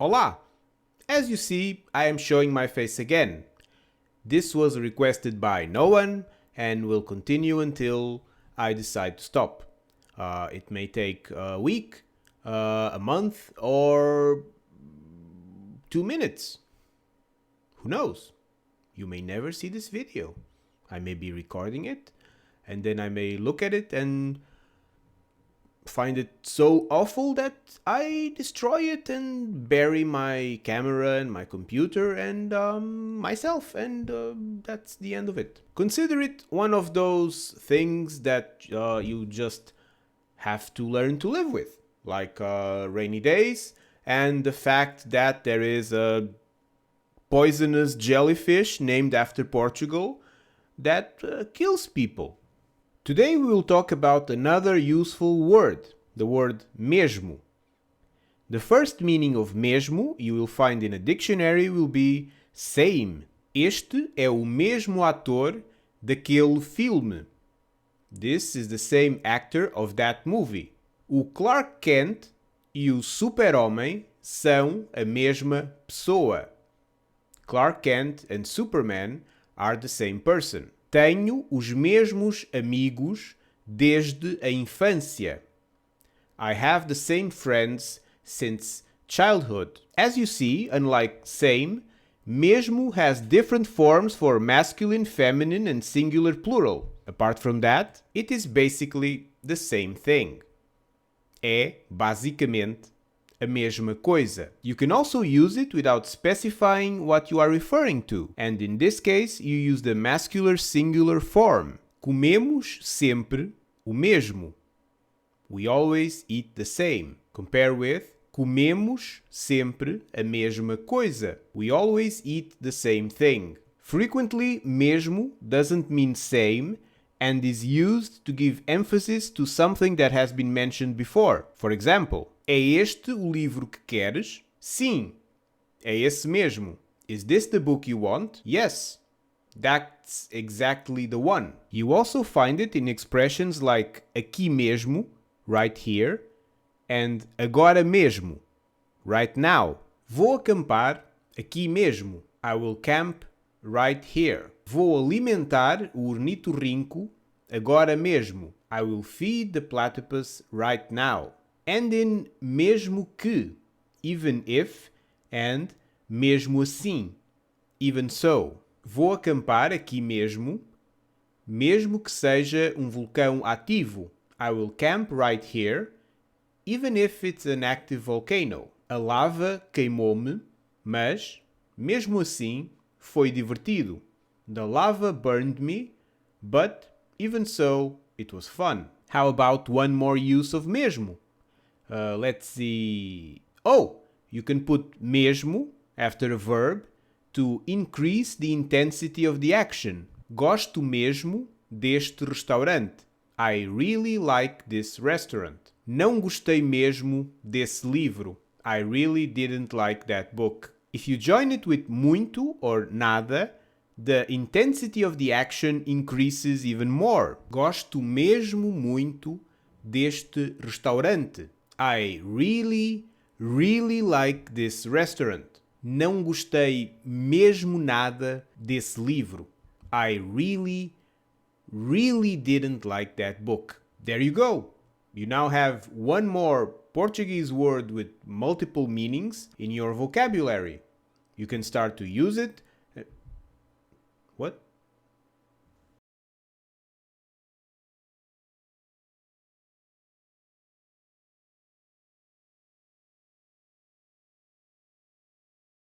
Olá! As you see, I am showing my face again. This was requested by no one and will continue until I decide to stop. It may take a week, a month, or 2 minutes. Who knows? You may never see this video. I may be recording it, and then I may look at it and find it so awful that I destroy it and bury my camera and my computer and myself, and that's the end of it. Consider it one of those things that you just have to learn to live with, like rainy days and the fact that there is a poisonous jellyfish named after Portugal that kills people. Today we will talk about another useful word, the word mesmo. The first meaning of mesmo you will find in a dictionary will be same. Este é o mesmo ator daquele filme. This is the same actor of that movie. O Clark Kent e o Super-Homem são a mesma pessoa. Clark Kent and Superman are the same person. Tenho os mesmos amigos desde a infância. I have the same friends since childhood. As you see, unlike same, mesmo has different forms for masculine, feminine, and singular plural. Apart from that, it is basically the same thing. É, basicamente, a mesma coisa. You can also use it without specifying what you are referring to, and in this case you use the masculine singular form. Comemos sempre o mesmo. We always eat the same. Compare with comemos sempre a mesma coisa. We always eat the same thing. Frequently, mesmo doesn't mean same and is used to give emphasis to something that has been mentioned before. For example, é este o livro que queres? Sim, é esse mesmo. Is this the book you want? Yes, that's exactly the one. You also find it in expressions like aqui mesmo, right here, and agora mesmo, right now. Vou acampar aqui mesmo. I will camp right here. Vou alimentar o ornitorrinco agora mesmo. I will feed the platypus right now. And in mesmo que, even if, and mesmo assim, even so. Vou acampar aqui mesmo, mesmo que seja um vulcão ativo. I will camp right here, even if it's an active volcano. A lava queimou-me, mas, mesmo assim, foi divertido. The lava burned me, but, even so, it was fun. How about one more use of mesmo? Let's see. Oh, you can put mesmo after a verb to increase the intensity of the action. Gosto mesmo deste restaurante. I really like this restaurant. Não gostei mesmo desse livro. I really didn't like that book. If you join it with muito or nada, the intensity of the action increases even more. Gosto mesmo muito deste restaurante. I really, really like this restaurant. Não gostei mesmo nada desse livro. I really, really didn't like that book. There you go. You now have one more Portuguese word with multiple meanings in your vocabulary. You can start to use it. What?